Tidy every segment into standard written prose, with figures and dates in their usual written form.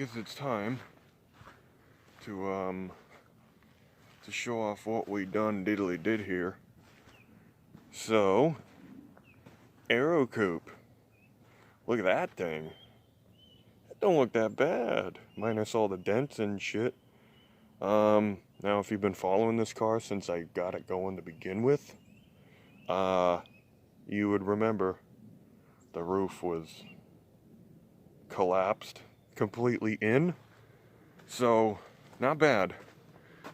guess it's time to show off what we done diddly did here. So, Aero Coupe. Look at that thing. That don't look that bad, minus all the dents and shit. Now if you've been following this car since I got it going to begin with, you would remember the roof was collapsed completely in. So, not bad.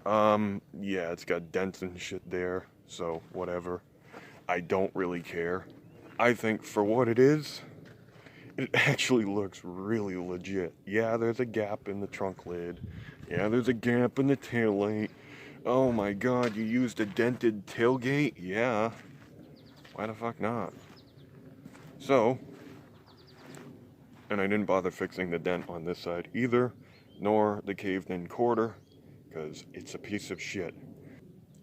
Yeah, it's got dents and shit there, so whatever. I don't really care. I think for what it is, it actually looks really legit. Yeah, there's a gap in the trunk lid. Yeah, there's a gap in the taillight. Oh my god, you used a dented tailgate? Yeah. Why the fuck not? So, and I didn't bother fixing the dent on this side either, nor the caved in quarter, because it's a piece of shit.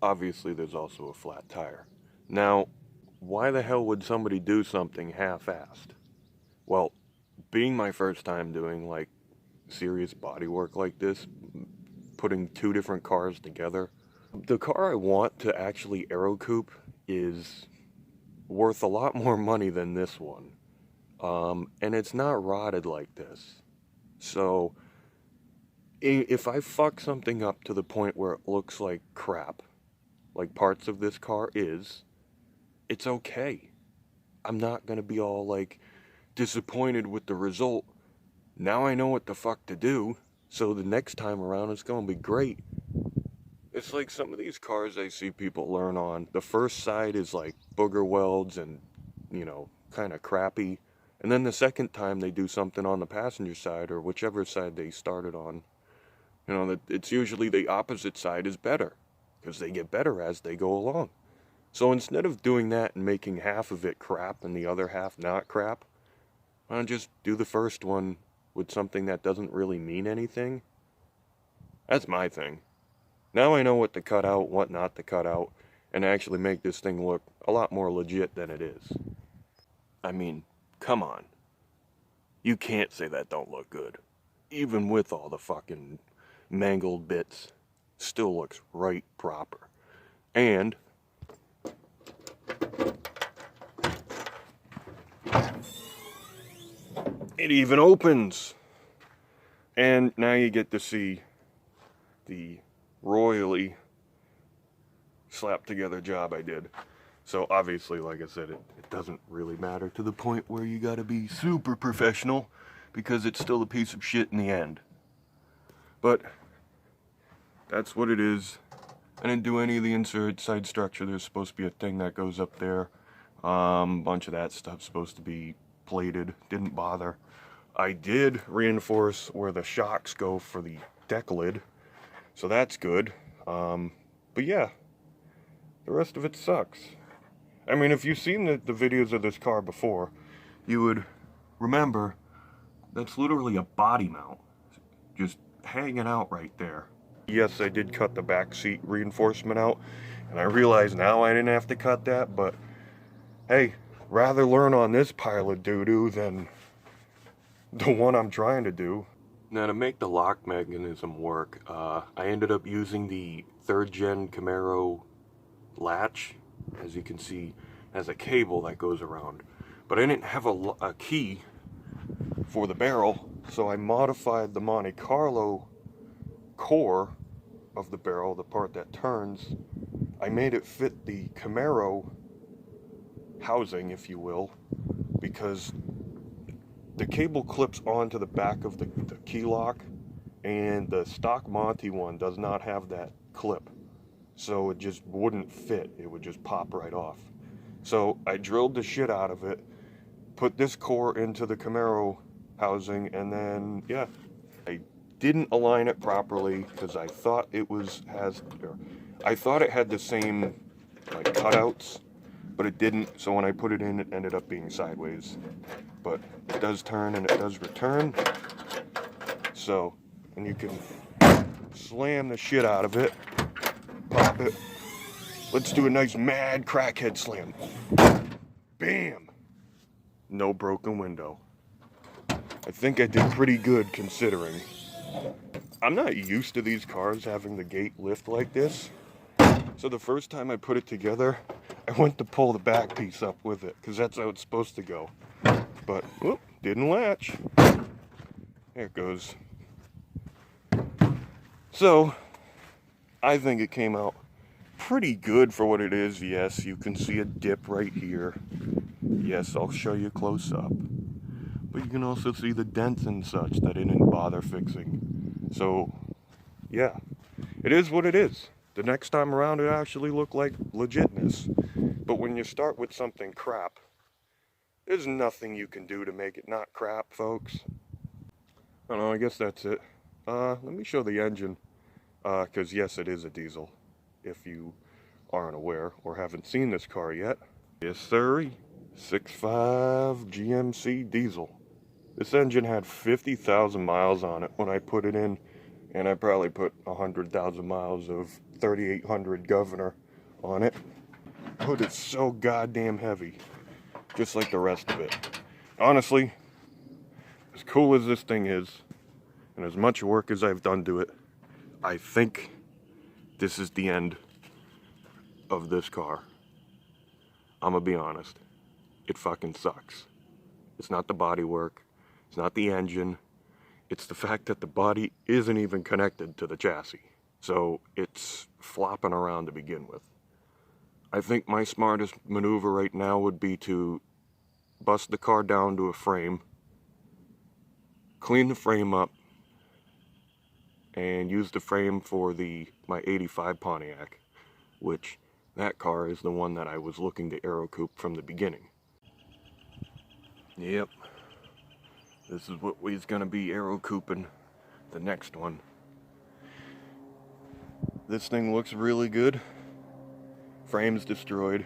Obviously, there's also a flat tire. Now, why the hell would somebody do something half-assed? Well, being my first time doing, like, serious body work like this, putting two different cars together, the car I want to actually Aero Coupe is worth a lot more money than this one. And it's not rotted like this. So, if I fuck something up to the point where it looks like crap, like parts of this car is, it's okay. I'm not gonna be all, like, disappointed with the result. Now I know what the fuck to do, so the next time around it's gonna be great. It's like some of these cars I see people learn on. The first side is like booger welds and, you know, kind of crappy. And then the second time they do something on the passenger side or whichever side they started on, you know, it's usually the opposite side is better because they get better as they go along. So instead of doing that and making half of it crap and the other half not crap, why don't just do the first one with something that doesn't really mean anything? That's my thing. Now I know what to cut out, what not to cut out, and actually make this thing look a lot more legit than it is. I mean, come on. You can't say that don't look good. Even with all the fucking mangled bits, still looks right proper. And it even opens. And now you get to see the royally slapped together job I did. So obviously, like I said, it doesn't really matter to the point where you gotta be super professional, because it's still a piece of shit in the end. But that's what it is. I didn't do any of the insert side structure. There's supposed to be a thing that goes up there. Bunch of that stuff's supposed to be plated. Didn't bother. I did reinforce where the shocks go for the deck lid, so that's good. But yeah, the rest of it sucks. I mean, if you've seen the videos of this car before, you would remember that's literally a body mount, just hanging out right there. Yes, I did cut the back seat reinforcement out, and I realize now I didn't have to cut that, but hey, rather learn on this pile of doo-doo than the one I'm trying to do. Now, to make the lock mechanism work, I ended up using the 3rd gen Camaro latch. As you can see, has a cable that goes around. But I didn't have a key for the barrel, so I modified the Monte Carlo core of the barrel, the part that turns. I made it fit the Camaro housing, if you will, because the cable clips onto the back of the key lock, and the stock Monte one does not have that clip. So it just wouldn't fit. It would just pop right off. So I drilled the shit out of it, put this core into the Camaro housing, and then, yeah, I didn't align it properly because I thought it had the same, like, cutouts, but it didn't. So when I put it in, it ended up being sideways. But it does turn and it does return. So, and you can slam the shit out of it. Pop it. Let's do a nice mad crackhead slam. Bam! No broken window. I think I did pretty good considering. I'm not used to these cars having the gate lift like this. So the first time I put it together, I went to pull the back piece up with it, because that's how it's supposed to go. But, whoop, didn't latch. There it goes. So, I think it came out pretty good for what it is. Yes, you can see a dip right here. Yes, I'll show you close up. But you can also see the dents and such that I didn't bother fixing. So, yeah, it is what it is. The next time around, it actually looked like legitness. But when you start with something crap, there's nothing you can do to make it not crap, folks. I don't know, I guess that's it. Let me show the engine. Because yes, it is a diesel, if you aren't aware or haven't seen this car yet. Yes, sirree. 6.5 GMC diesel. This engine had 50,000 miles on it when I put it in, and I probably put 100,000 miles of 3800 governor on it. But it's so goddamn heavy, just like the rest of it. Honestly, as cool as this thing is, and as much work as I've done to it, I think this is the end of this car. I'm gonna be honest. It fucking sucks. It's not the body work. It's not the engine. It's the fact that the body isn't even connected to the chassis. So it's flopping around to begin with. I think my smartest maneuver right now would be to bust the car down to a frame, clean the frame up, and use the frame for my 85 Pontiac, which that car is the one that I was looking to Aero Coupe from the beginning. Yep, this is what we's gonna be Aero Couping the next one. This thing looks really good. Frame's destroyed.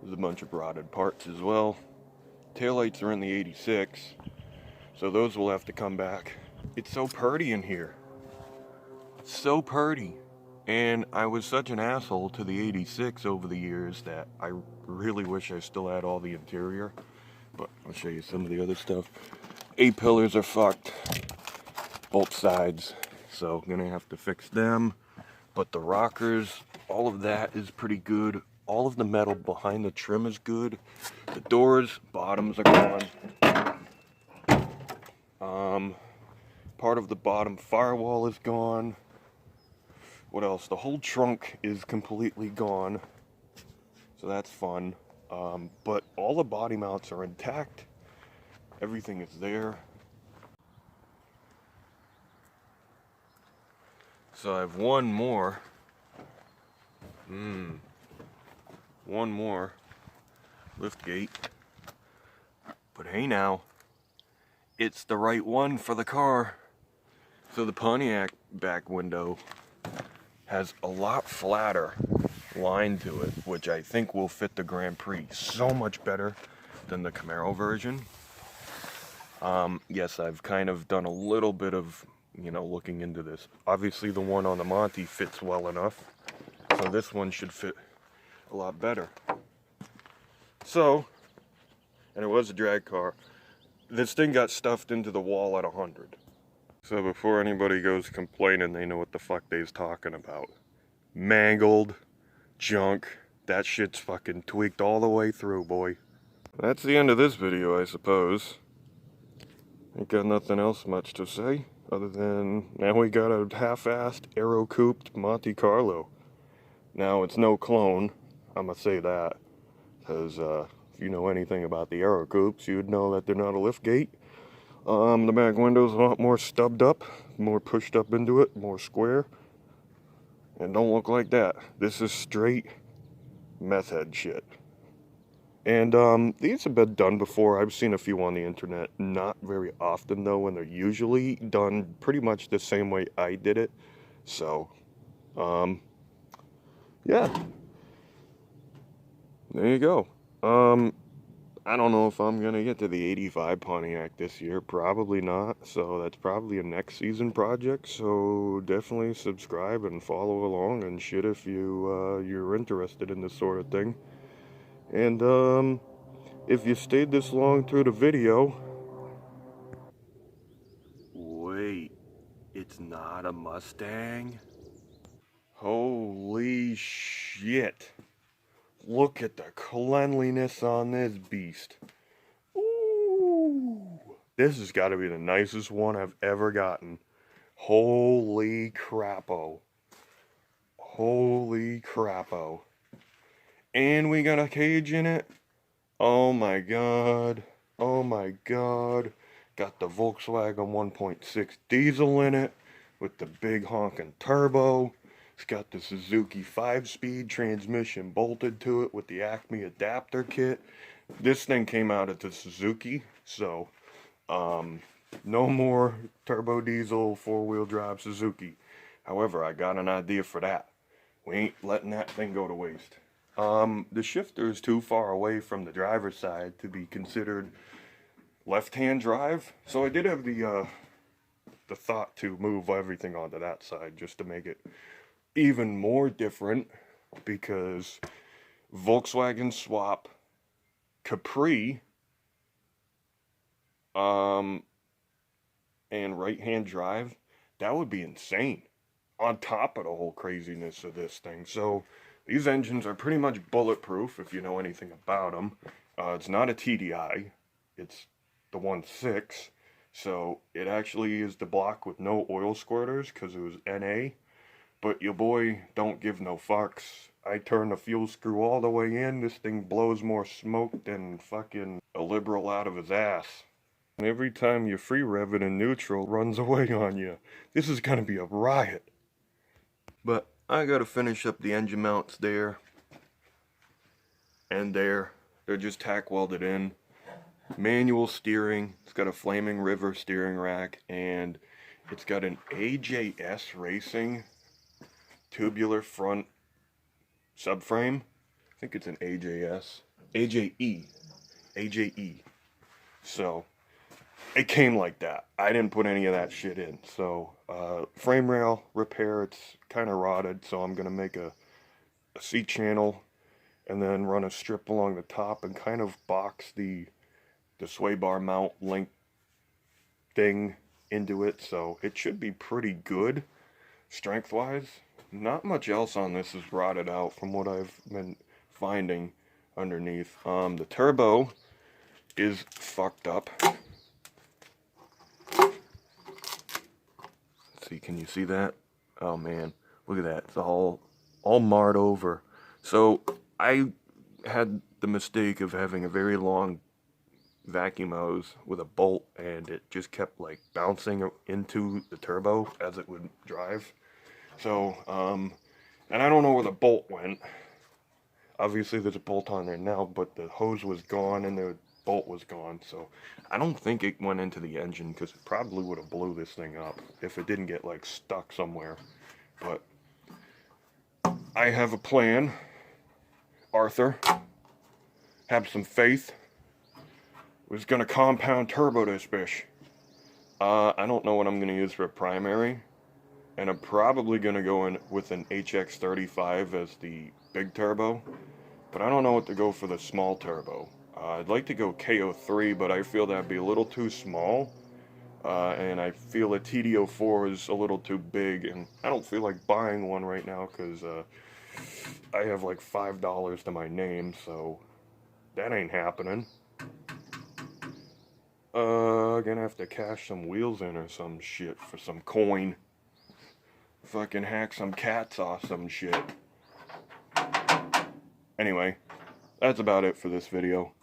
There's a bunch of rotted parts as well. Taillights are in the 86, so those will have to come back. It's so purty in here. It's so purty. And I was such an asshole to the 86 over the years that I really wish I still had all the interior. But I'll show you some of the other stuff. A-pillars are fucked. Both sides. So gonna have to fix them. But the rockers, all of that is pretty good. All of the metal behind the trim is good. The doors, bottoms are gone. Part of the bottom firewall is gone. What else? The whole trunk is completely gone. So that's fun. But all the body mounts are intact. Everything is there. So I have one more. One more lift gate. But hey now, it's the right one for the car. So the Pontiac back window has a lot flatter line to it, which I think will fit the Grand Prix so much better than the Camaro version. Yes, I've kind of done a little bit of, looking into this. Obviously the one on the Monty fits well enough, so this one should fit a lot better. So, and it was a drag car, this thing got stuffed into the wall at 100. So before anybody goes complaining, they know what the fuck they's talking about. Mangled, junk, that shit's fucking tweaked all the way through, boy. That's the end of this video, I suppose. Ain't got nothing else much to say, other than now we got a half-assed Aero Coupe Monte Carlo. Now, it's no clone, I'ma say that, because if you know anything about the Aero Coupes, you'd know that they're not a liftgate. The back window's a lot more stubbed up, more pushed up into it, more square. And don't look like that. This is straight meth head shit. And these have been done before. I've seen a few on the internet. Not very often though, and they're usually done pretty much the same way I did it. So, yeah. There you go. I don't know if I'm gonna get to the 85 Pontiac this year. Probably not. So that's probably a next season project. So definitely subscribe and follow along and shit if you're interested in this sort of thing. And if you stayed this long through the video, wait, It's not a Mustang. Holy shit. Look at the cleanliness on this beast. Ooh. This has got to be the nicest one I've ever gotten. Holy crapo. Holy crapo. And we got a cage in it. Oh my god. Oh my god. Got the Volkswagen 1.6 diesel in it with the big honking turbo. It's got the Suzuki 5-speed transmission bolted to it with the Acme adapter kit. This thing came out of the Suzuki, so no more turbo diesel 4-wheel drive Suzuki. However, I got an idea for that. We ain't letting that thing go to waste. The shifter is too far away from the driver's side to be considered left-hand drive, so I did have the thought to move everything onto that side just to make it even more different, because Volkswagen swap Capri and right-hand drive, that would be insane on top of the whole craziness of this thing. So these engines are pretty much bulletproof if you know anything about them. It's not a TDI, it's the 1.6, so it actually is the block with no oil squirters because it was NA. But your boy don't give no fucks. I turn the fuel screw all the way in. This thing blows more smoke than fucking a liberal out of his ass. And every time you free rev it in neutral, it runs away on you. This is gonna be a riot. But I gotta finish up the engine mounts there and there. They're just tack welded in. Manual steering. It's got a Flaming River steering rack, and it's got an AJS Racing tubular front subframe. I think it's an AJE. So it came like that. I didn't put any of that shit in. So frame rail repair, it's kind of rotted, so I'm gonna make a C channel and then run a strip along the top and kind of box the sway bar mount link thing into it, so it should be pretty good strength wise. Not much else on this is rotted out from what I've been finding underneath. The turbo is fucked up. Let's see, can you see that? Oh man, look at that. It's all marred over. So I had the mistake of having a very long vacuum hose with a bolt, and it just kept like bouncing into the turbo as it would drive. So, and I don't know where the bolt went. Obviously there's a bolt on there now, but the hose was gone and the bolt was gone. So I don't think it went into the engine, because it probably would have blew this thing up if it didn't get like stuck somewhere. But I have a plan. Arthur, have some faith. Was gonna compound turbo this bitch. I don't know what I'm gonna use for a primary, and I'm probably gonna go in with an HX35 as the big turbo, but I don't know what to go for the small turbo. I'd like to go KO3, but I feel that'd be a little too small, and I feel a TD04 is a little too big, and I don't feel like buying one right now because I have like $5 to my name, so that ain't happening. Gonna have to cash some wheels in or some shit for some coin. Fucking hack some cats off some shit. Anyway, that's about it for this video.